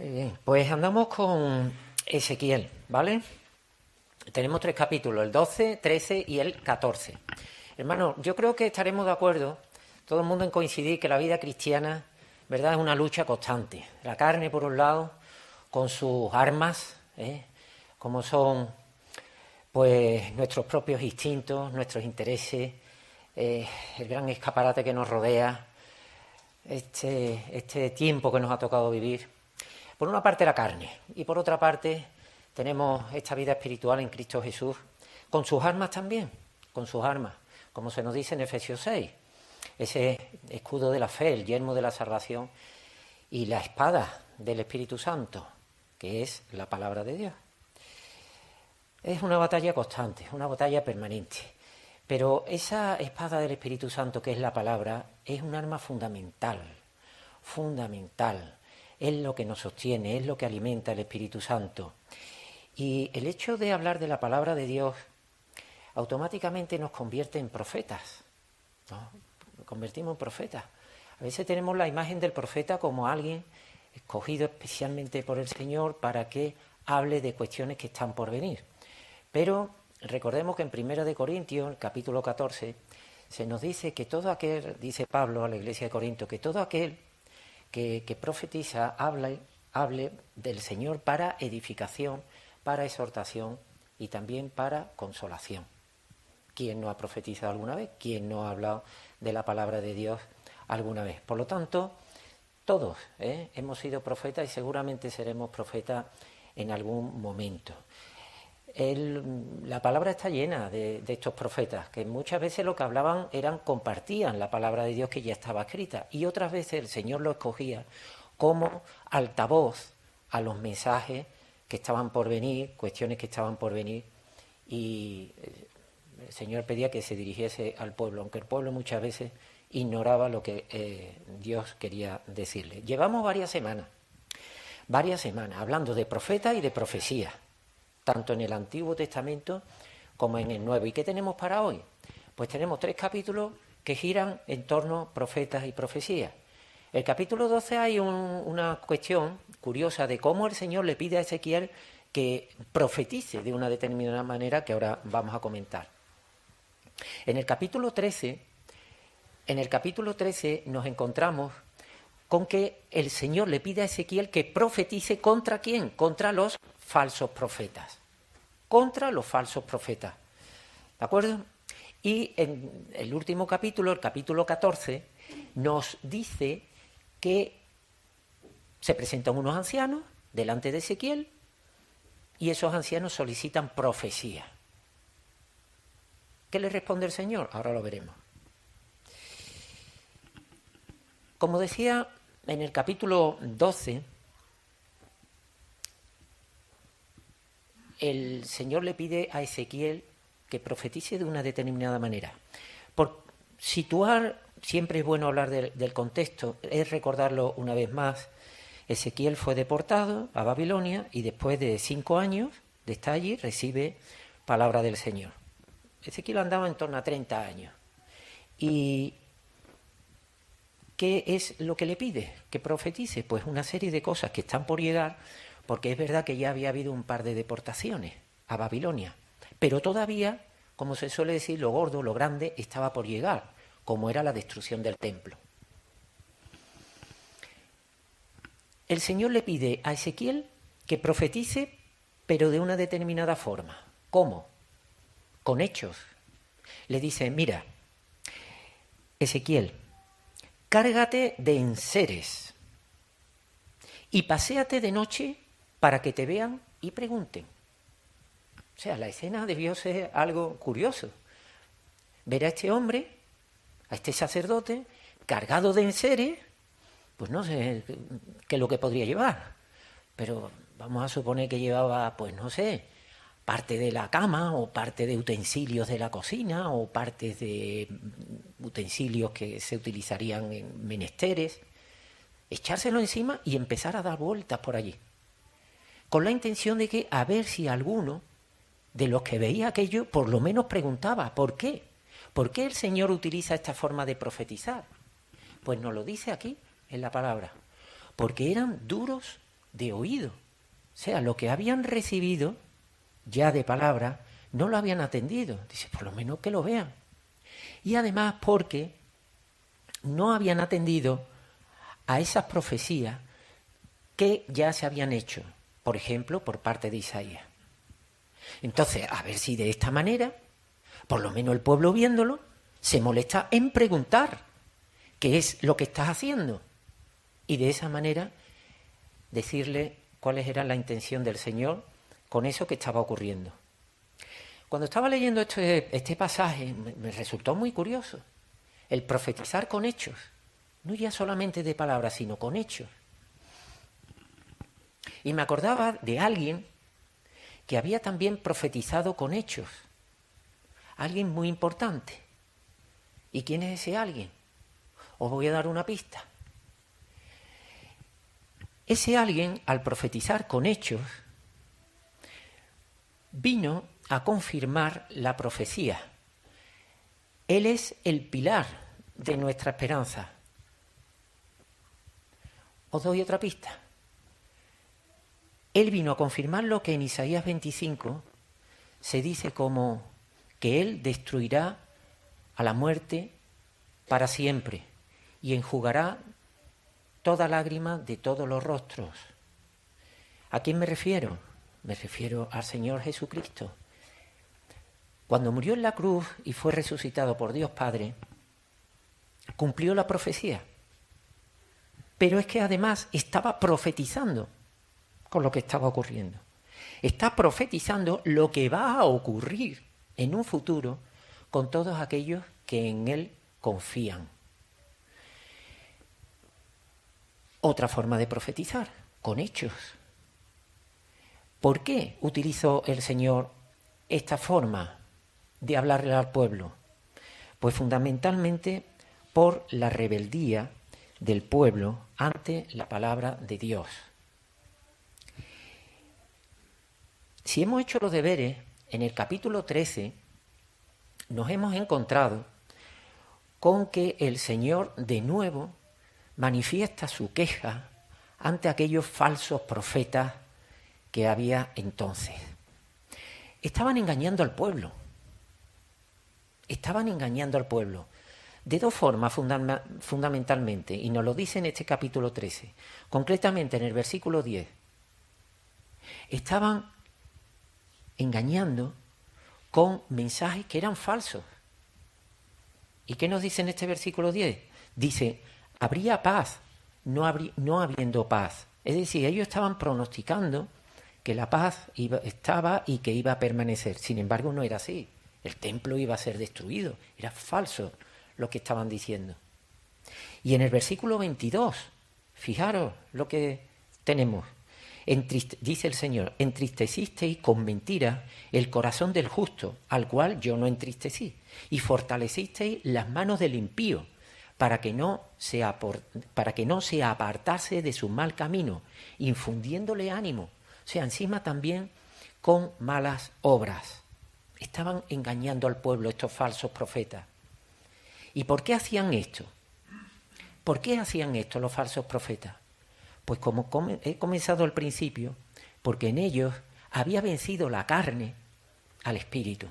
Muy bien, pues andamos con Ezequiel, ¿vale? Tenemos 3 capítulos, el 12, 13 y el 14. Hermano, yo creo que estaremos de acuerdo, todo el mundo en coincidir que la vida cristiana, ¿verdad?, es una lucha constante. La carne, por un lado, con sus armas, como son pues nuestros propios instintos, nuestros intereses, el gran escaparate que nos rodea, este tiempo que nos ha tocado vivir. Por una parte la carne y por otra parte tenemos esta vida espiritual en Cristo Jesús, con sus armas también, con sus armas, como se nos dice en Efesios 6, ese escudo de la fe, el yelmo de la salvación y la espada del Espíritu Santo, que es la palabra de Dios. Es una batalla constante, una batalla permanente, pero esa espada del Espíritu Santo, que es la palabra, es un arma fundamental, es lo que nos sostiene, es lo que alimenta el Espíritu Santo. Y el hecho de hablar de la palabra de Dios automáticamente nos convierte en profetas, ¿no? Nos convertimos en profetas. A veces tenemos la imagen del profeta como alguien escogido especialmente por el Señor para que hable de cuestiones que están por venir. Pero recordemos que en 1 Corintios, capítulo 14, se nos dice que todo aquel, dice Pablo a la iglesia de Corinto, que todo aquel que profetiza hable del Señor para edificación, para exhortación y también para consolación. ¿Quién no ha profetizado alguna vez? ¿Quién no ha hablado de la palabra de Dios alguna vez? Por lo tanto, todos hemos sido profetas y seguramente seremos profetas en algún momento. La palabra está llena de estos profetas, que muchas veces lo que hablaban compartían la palabra de Dios que ya estaba escrita, y otras veces el Señor lo escogía como altavoz a los mensajes que estaban por venir, cuestiones que estaban por venir, y el Señor pedía que se dirigiese al pueblo, aunque el pueblo muchas veces ignoraba lo que Dios quería decirle. Llevamos varias semanas hablando de profetas y de profecías, tanto en el Antiguo Testamento como en el Nuevo. ¿Y qué tenemos para hoy? Pues tenemos 3 capítulos que giran en torno a profetas y profecías. El capítulo 12 hay una cuestión curiosa de cómo el Señor le pide a Ezequiel que profetice de una determinada manera que ahora vamos a comentar. En el capítulo 13 nos encontramos con que el Señor le pide a Ezequiel que profetice ¿contra quién? Contra los falsos profetas. Contra los falsos profetas. ¿De acuerdo? Y en el último capítulo, el capítulo 14, nos dice que se presentan unos ancianos delante de Ezequiel y esos ancianos solicitan profecía. ¿Qué le responde el Señor? Ahora lo veremos. Como decía, en el capítulo 12, el Señor le pide a Ezequiel que profetice de una determinada manera. Por situar, siempre es bueno hablar del contexto, es recordarlo una vez más. Ezequiel fue deportado a Babilonia y después de 5 años de estar allí recibe palabra del Señor. Ezequiel andaba en torno a 30 años. ¿Y qué es lo que le pide? Que profetice. Pues una serie de cosas que están por llegar, porque es verdad que ya había habido un par de deportaciones a Babilonia, pero todavía, como se suele decir, lo gordo, lo grande, estaba por llegar, como era la destrucción del templo. El Señor le pide a Ezequiel que profetice, pero de una determinada forma. ¿Cómo? Con hechos. Le dice, mira, Ezequiel, cárgate de enseres y paséate de noche para que te vean y pregunten. O sea, la escena debió ser algo curioso. Ver a este hombre, a este sacerdote, cargado de enseres, pues no sé qué es lo que podría llevar, pero vamos a suponer que llevaba, pues no sé, parte de la cama o parte de utensilios de la cocina o partes de utensilios que se utilizarían en menesteres, echárselo encima y empezar a dar vueltas por allí, con la intención de que a ver si alguno de los que veía aquello por lo menos preguntaba, ¿por qué? ¿Por qué el Señor utiliza esta forma de profetizar? Pues nos lo dice aquí en la palabra, porque eran duros de oído. O sea, lo que habían recibido ya de palabra no lo habían atendido. Dice, por lo menos que lo vean. Y además porque no habían atendido a esas profecías que ya se habían hecho, por ejemplo, por parte de Isaías. Entonces, a ver si de esta manera, por lo menos el pueblo viéndolo, se molesta en preguntar qué es lo que estás haciendo. Y de esa manera decirle cuáles eran la intención del Señor con eso que estaba ocurriendo. Cuando estaba leyendo este pasaje me resultó muy curioso el profetizar con hechos, no ya solamente de palabras, sino con hechos. Y me acordaba de alguien que había también profetizado con hechos, alguien muy importante. ¿Y quién es ese alguien? Os voy a dar una pista. Ese alguien, al profetizar con hechos, vino a confirmar la profecía. Él es el pilar de nuestra esperanza. Os doy otra pista. Él vino a confirmar lo que en Isaías 25 se dice como que Él destruirá a la muerte para siempre y enjugará toda lágrima de todos los rostros. ¿A quién me refiero? Me refiero al Señor Jesucristo. Cuando murió en la cruz y fue resucitado por Dios Padre, cumplió la profecía. Pero es que además estaba profetizando con lo que estaba ocurriendo. Está profetizando lo que va a ocurrir en un futuro con todos aquellos que en Él confían. Otra forma de profetizar, con hechos. ¿Por qué utilizó el Señor esta forma de hablarle al pueblo? Pues fundamentalmente por la rebeldía del pueblo ante la palabra de Dios. Si hemos hecho los deberes, en el capítulo 13 nos hemos encontrado con que el Señor de nuevo manifiesta su queja ante aquellos falsos profetas que había entonces. Estaban engañando al pueblo. Estaban engañando al pueblo. De dos formas fundamentalmente, y nos lo dice en este capítulo 13, concretamente en el versículo 10. Estaban engañando con mensajes que eran falsos. ¿Y qué nos dice en este versículo 10? Dice, habría paz, no habiendo paz. Es decir, ellos estaban pronosticando que la paz estaba y que iba a permanecer. Sin embargo, no era así. El templo iba a ser destruido. Era falso lo que estaban diciendo. Y en el versículo 22, fijaros lo que tenemos. Dice el Señor, entristecisteis con mentiras el corazón del justo, al cual yo no entristecí, y fortalecisteis las manos del impío, para que no se apartase de su mal camino, infundiéndole ánimo. O sea, encima también con malas obras. Estaban engañando al pueblo estos falsos profetas. ¿Y por qué hacían esto? ¿Por qué hacían esto los falsos profetas? Pues como he comenzado al principio, porque en ellos había vencido la carne al espíritu.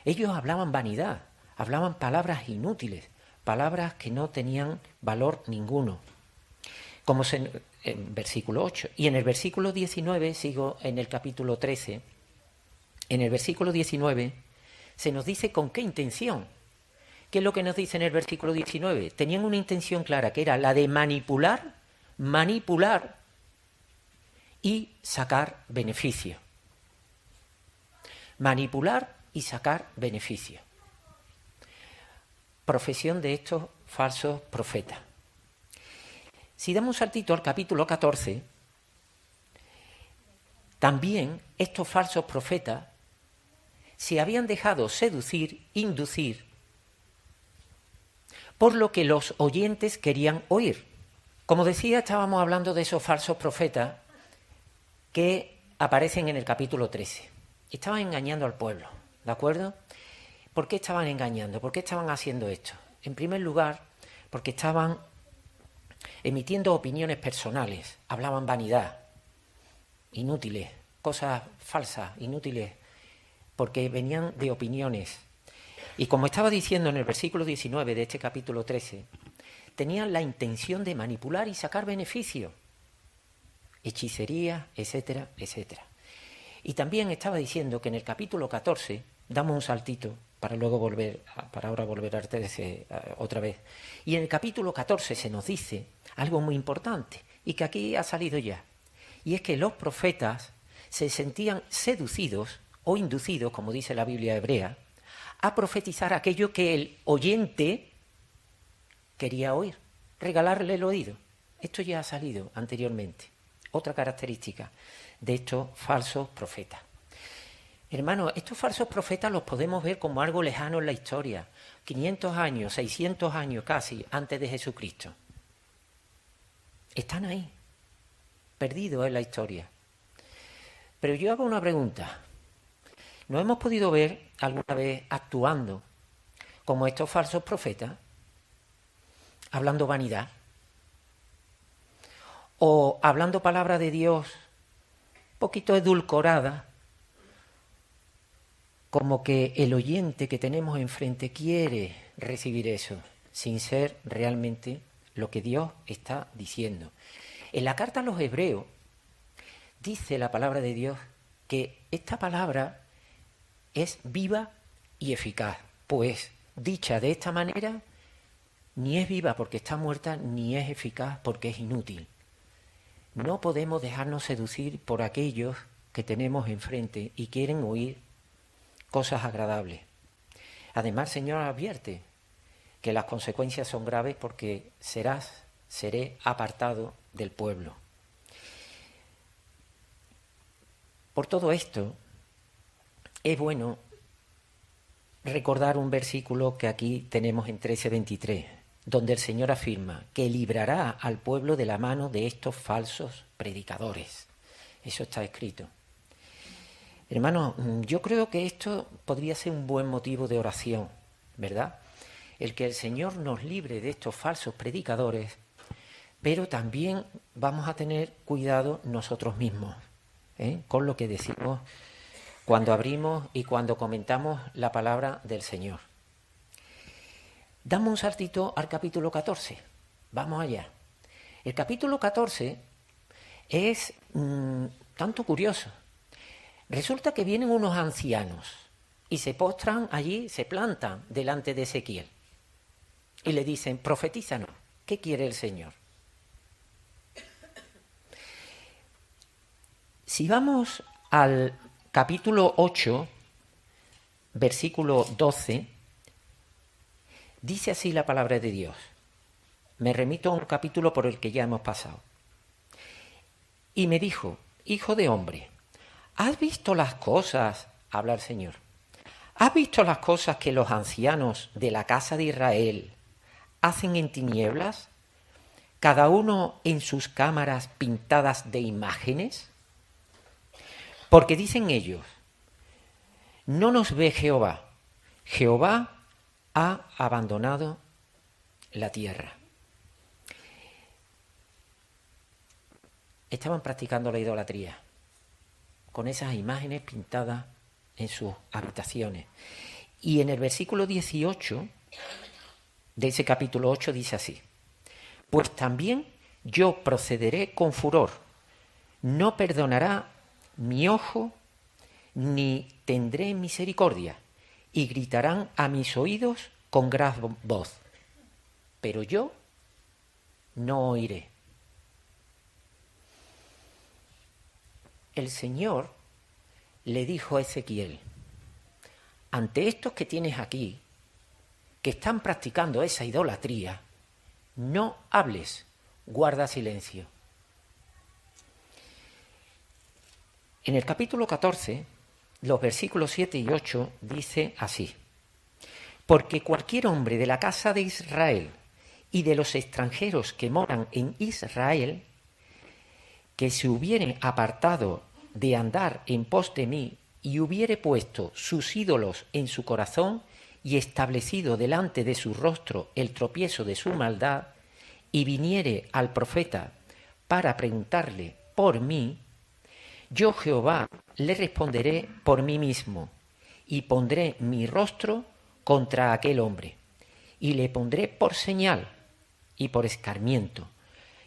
Ellos hablaban vanidad, hablaban palabras inútiles, palabras que no tenían valor ninguno. Como en versículo 8. Y en el versículo 19, sigo en el capítulo 13, en el versículo 19 se nos dice con qué intención. ¿Qué es lo que nos dice en el versículo 19? Tenían una intención clara, que era la de manipular y sacar beneficio. Manipular y sacar beneficio. Profesión de estos falsos profetas. Si damos un saltito al capítulo 14, también estos falsos profetas se habían dejado seducir, inducir, por lo que los oyentes querían oír. Como decía, estábamos hablando de esos falsos profetas que aparecen en el capítulo 13. Estaban engañando al pueblo, ¿de acuerdo? ¿Por qué estaban engañando? ¿Por qué estaban haciendo esto? En primer lugar, porque estaban emitiendo opiniones personales, hablaban vanidad. inútiles, cosas falsas, inútiles, porque venían de opiniones. Y como estaba diciendo en el versículo 19 de este capítulo 13, tenían la intención de manipular y sacar beneficio, hechicería, etcétera, etcétera. Y también estaba diciendo que en el capítulo 14, damos un saltito para luego para ahora volver al 13 otra vez. Y en el capítulo 14 se nos dice algo muy importante y que aquí ha salido ya. Y es que los profetas se sentían seducidos o inducidos, como dice la Biblia hebrea, a profetizar aquello que el oyente quería oír, regalarle el oído. Esto ya ha salido anteriormente. Otra característica de estos falsos profetas. Hermanos, estos falsos profetas los podemos ver como algo lejano en la historia, 500 años, 600 años casi antes de Jesucristo. Están ahí, perdidos en la historia. Pero yo hago una pregunta. ¿No hemos podido ver alguna vez actuando como estos falsos profetas, hablando vanidad? O hablando palabra de Dios un poquito edulcorada, como que el oyente que tenemos enfrente quiere recibir eso, sin ser realmente lo que Dios está diciendo. En la carta a los Hebreos dice la palabra de Dios que esta palabra es viva y eficaz, pues dicha de esta manera ni es viva porque está muerta, ni es eficaz porque es inútil. No podemos dejarnos seducir por aquellos que tenemos enfrente y quieren oír cosas agradables. Además, el Señor advierte que las consecuencias son graves porque seré apartado del pueblo. Por todo esto, es bueno recordar un versículo que aquí tenemos en 13:23, donde el Señor afirma que librará al pueblo de la mano de estos falsos predicadores. Eso está escrito. Hermanos, yo creo que esto podría ser un buen motivo de oración, ¿verdad? El que el Señor nos libre de estos falsos predicadores, pero también vamos a tener cuidado nosotros mismos, con lo que decimos cuando abrimos y cuando comentamos la palabra del Señor. Damos un saltito al capítulo 14. Vamos allá. El capítulo 14 es tanto curioso. Resulta que vienen unos ancianos y se postran allí, se plantan delante de Ezequiel y le dicen: profetízanos, ¿qué quiere el Señor? Si vamos al capítulo 8, versículo 12, dice así la palabra de Dios. Me remito a un capítulo por el que ya hemos pasado. Y me dijo: hijo de hombre, ¿has visto las cosas? Habla el Señor. ¿Has visto las cosas que los ancianos de la casa de Israel hacen en tinieblas, cada uno en sus cámaras pintadas de imágenes? Porque dicen ellos: no nos ve Jehová. Jehová ha abandonado la tierra. Estaban practicando la idolatría con esas imágenes pintadas en sus habitaciones. Y en el versículo 18 de ese capítulo 8 dice así: pues también yo procederé con furor, no perdonará mi ojo, ni tendré misericordia, y gritarán a mis oídos con gran voz, pero yo no oiré. El Señor le dijo a Ezequiel: ante estos que tienes aquí, que están practicando esa idolatría, no hables, guarda silencio. En el capítulo 14, los versículos 7 y 8 dice así: porque cualquier hombre de la casa de Israel y de los extranjeros que moran en Israel, que se hubiere apartado de andar en pos de mí y hubiere puesto sus ídolos en su corazón y establecido delante de su rostro el tropiezo de su maldad, y viniere al profeta para preguntarle por mí, Yo, Jehová, le responderé por mí mismo, y pondré mi rostro contra aquel hombre, y le pondré por señal y por escarmiento,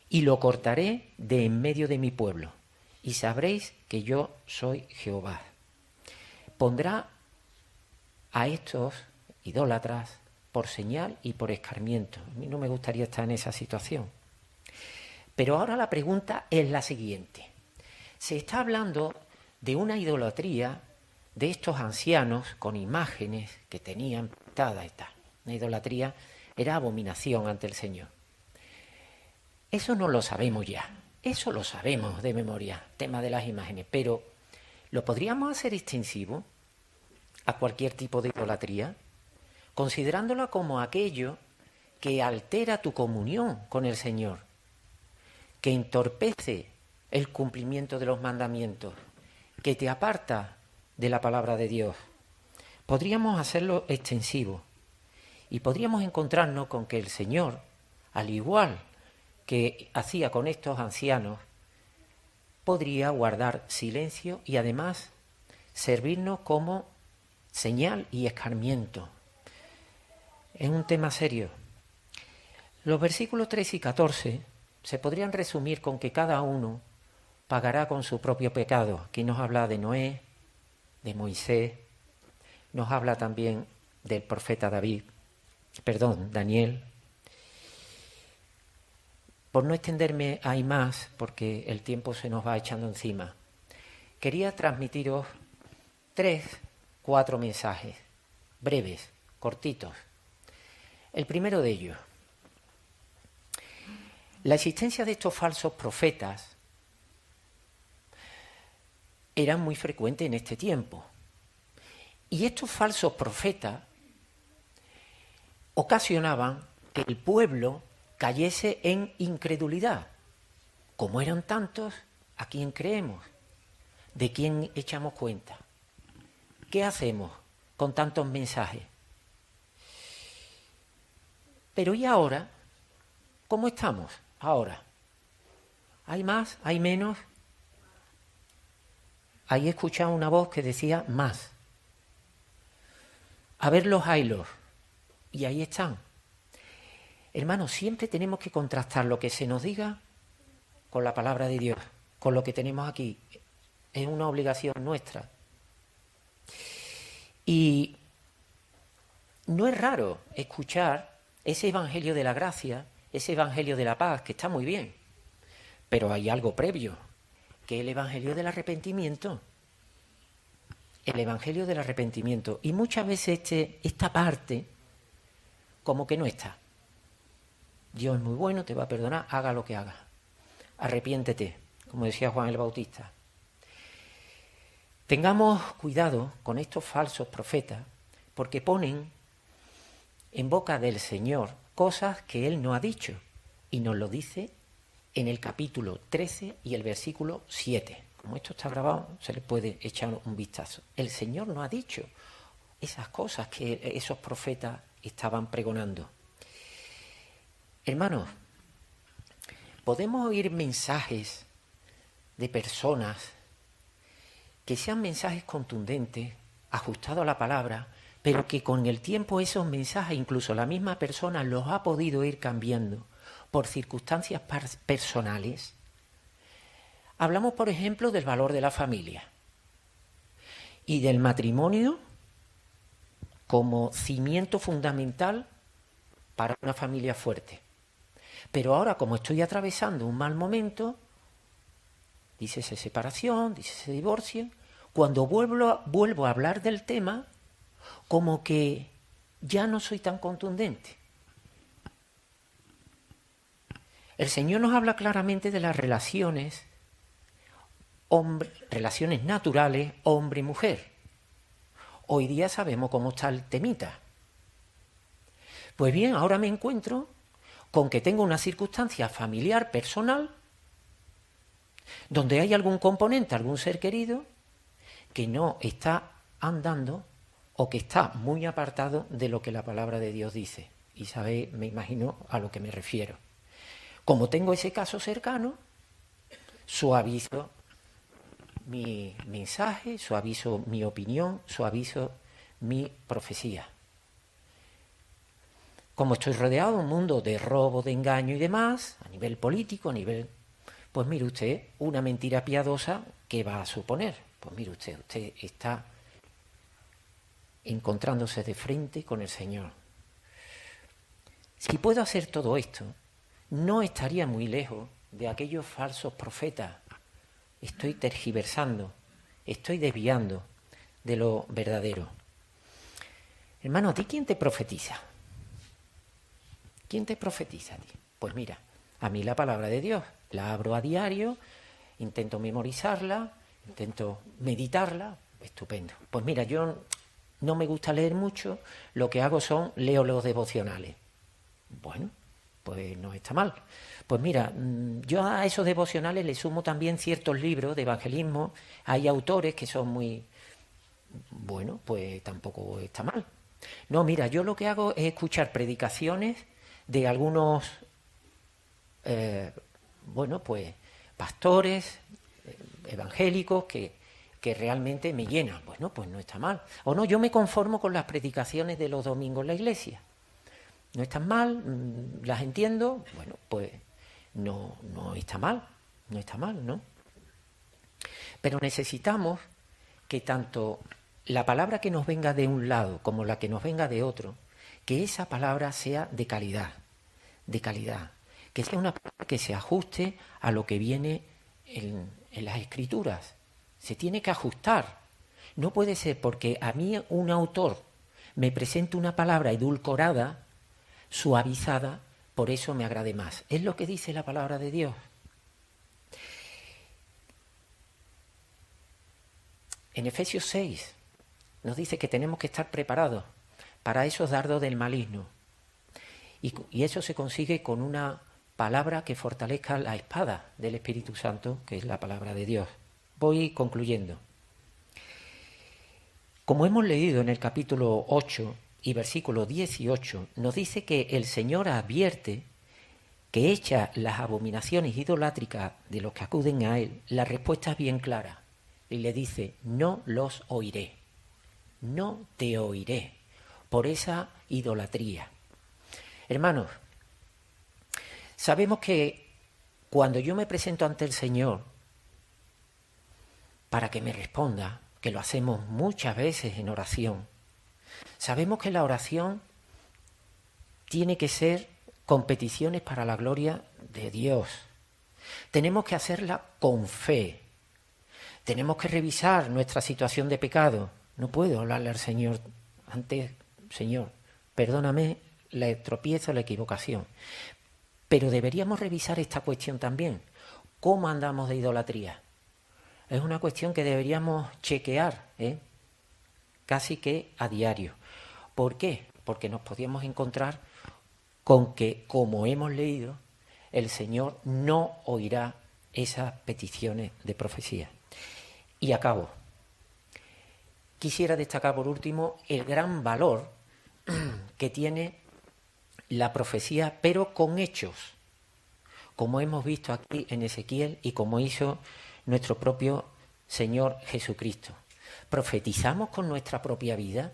y lo cortaré de en medio de mi pueblo, y sabréis que yo soy Jehová. Pondrá a estos idólatras por señal y por escarmiento. A mí no me gustaría estar en esa situación. Pero ahora la pregunta es la siguiente. Se está hablando de una idolatría de estos ancianos con imágenes que tenían pintadas y tal. Una idolatría era abominación ante el Señor. Eso no lo sabemos ya. Eso lo sabemos de memoria, tema de las imágenes. Pero ¿lo podríamos hacer extensivo a cualquier tipo de idolatría? Considerándola como aquello que altera tu comunión con el Señor, que entorpece el cumplimiento de los mandamientos, que te aparta de la palabra de Dios. Podríamos hacerlo extensivo y podríamos encontrarnos con que el Señor, al igual que hacía con estos ancianos, podría guardar silencio y además servirnos como señal y escarmiento. Es un tema serio. Los versículos 13 y 14 se podrían resumir con que cada uno pagará con su propio pecado. Aquí nos habla de Noé, de Moisés, nos habla también del profeta Daniel. Por no extenderme hay más, porque el tiempo se nos va echando encima, quería transmitiros 4 mensajes, breves, cortitos. El primero de ellos, la existencia de estos falsos profetas era muy frecuente en este tiempo. Y estos falsos profetas ocasionaban que el pueblo cayese en incredulidad. Como eran tantos, ¿a quién creemos? ¿De quién echamos cuenta? ¿Qué hacemos con tantos mensajes? Pero ¿y ahora? ¿Cómo estamos ahora? ¿Hay más? ¿Hay menos? Ahí he escuchado una voz que decía más. A ver los haylos. Y ahí están. Hermanos, siempre tenemos que contrastar lo que se nos diga con la palabra de Dios, con lo que tenemos aquí. Es una obligación nuestra. Y no es raro escuchar ese evangelio de la gracia, ese evangelio de la paz, que está muy bien, pero hay algo previo, que es el evangelio del arrepentimiento. El evangelio del arrepentimiento. Y muchas veces esta parte como que no está. Dios es muy bueno, te va a perdonar, haga lo que haga. Arrepiéntete, como decía Juan el Bautista. Tengamos cuidado con estos falsos profetas, porque ponen en boca del Señor cosas que Él no ha dicho, y nos lo dice en el capítulo 13 y el versículo 7. Como esto está grabado, se le puede echar un vistazo. El Señor no ha dicho esas cosas que esos profetas estaban pregonando. Hermanos, podemos oír mensajes de personas que sean mensajes contundentes, ajustados a la palabra, pero que con el tiempo esos mensajes, incluso la misma persona los ha podido ir cambiando por circunstancias personales. Hablamos, por ejemplo, del valor de la familia y del matrimonio como cimiento fundamental para una familia fuerte. Pero ahora, como estoy atravesando un mal momento, dícese separación, dícese divorcio, cuando vuelvo a hablar del tema, como que ya no soy tan contundente. El Señor nos habla claramente de las relaciones, relaciones naturales, hombre y mujer. Hoy día sabemos cómo está el temita. Pues bien, ahora me encuentro con que tengo una circunstancia familiar, personal, donde hay algún componente, algún ser querido, que no está andando o que está muy apartado de lo que la palabra de Dios dice. Y sabéis, me imagino a lo que me refiero. Como tengo ese caso cercano, suavizo mi mensaje, suavizo mi opinión, suavizo mi profecía. Como estoy rodeado de un mundo de robo, de engaño y demás, a nivel político, a nivel... Pues mire usted, una mentira piadosa, ¿qué va a suponer? Pues mire usted está encontrándose de frente con el Señor. Si puedo hacer todo esto, no estaría muy lejos de aquellos falsos profetas. Estoy tergiversando, estoy desviando de lo verdadero. Hermano, ¿a ti quién te profetiza? ¿Quién te profetiza a ti? Pues mira, a mí la palabra de Dios, la abro a diario, intento memorizarla, intento meditarla, estupendo. Pues mira, yo no me gusta leer mucho, lo que hago leo los devocionales. Bueno, pues no está mal. Pues mira, yo a esos devocionales le sumo también ciertos libros de evangelismo. Hay autores que son muy... Bueno, pues tampoco está mal. No, mira, yo lo que hago es escuchar predicaciones de algunos, pues pastores evangélicos que realmente me llenan. Bueno, pues no está mal. O no, yo me conformo con las predicaciones de los domingos en la iglesia. No están mal, las entiendo, bueno, pues no está mal, ¿no? Pero necesitamos que tanto la palabra que nos venga de un lado como la que nos venga de otro, que esa palabra sea de calidad, que sea una palabra que se ajuste a lo que viene en las Escrituras. Se tiene que ajustar. No puede ser porque a mí un autor me presenta una palabra edulcorada, suavizada, por eso me agrade más. Es lo que dice la palabra de Dios. En Efesios 6 nos dice que tenemos que estar preparados para esos dardos del maligno. Y eso se consigue con una palabra que fortalezca la espada del Espíritu Santo, que es la palabra de Dios. Voy concluyendo. Como hemos leído en el capítulo 8, y versículo 18 nos dice que el Señor advierte que echa las abominaciones idolátricas de los que acuden a Él. La respuesta es bien clara y le dice: no los oiré, no te oiré por esa idolatría. Hermanos, sabemos que cuando yo me presento ante el Señor para que me responda, que lo hacemos muchas veces en oración, sabemos que la oración tiene que ser con peticiones para la gloria de Dios. Tenemos que hacerla con fe. Tenemos que revisar nuestra situación de pecado. No puedo hablarle al Señor antes: Señor, perdóname el tropiezo, la equivocación. Pero deberíamos revisar esta cuestión también. ¿Cómo andamos de idolatría? Es una cuestión que deberíamos chequear, casi que a diario. ¿Por qué? Porque nos podíamos encontrar con que, como hemos leído, el Señor no oirá esas peticiones de profecía. Y acabo. Quisiera destacar por último el gran valor que tiene la profecía, pero con hechos, como hemos visto aquí en Ezequiel y como hizo nuestro propio Señor Jesucristo. ¿Profetizamos con nuestra propia vida?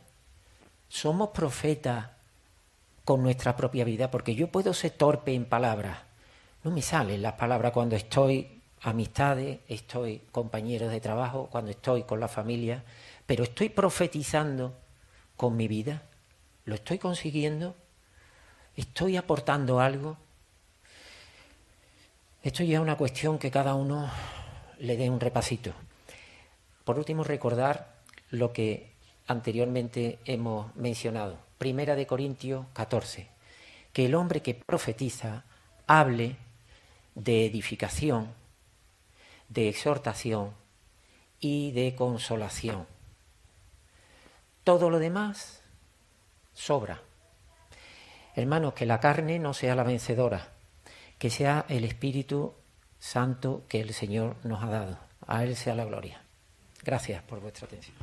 ¿Somos profetas con nuestra propia vida? Porque yo puedo ser torpe en palabras. No me salen las palabras cuando estoy amistades, estoy compañeros de trabajo, cuando estoy con la familia, pero estoy profetizando con mi vida. ¿Lo estoy consiguiendo? ¿Estoy aportando algo? Esto ya es una cuestión que cada uno le dé un repasito. Por último, recordar lo que anteriormente hemos mencionado. 1 Corintios 14. Que el hombre que profetiza hable de edificación, de exhortación y de consolación. Todo lo demás sobra. Hermanos, que la carne no sea la vencedora, que sea el Espíritu Santo que el Señor nos ha dado. A Él sea la gloria. Gracias por vuestra atención.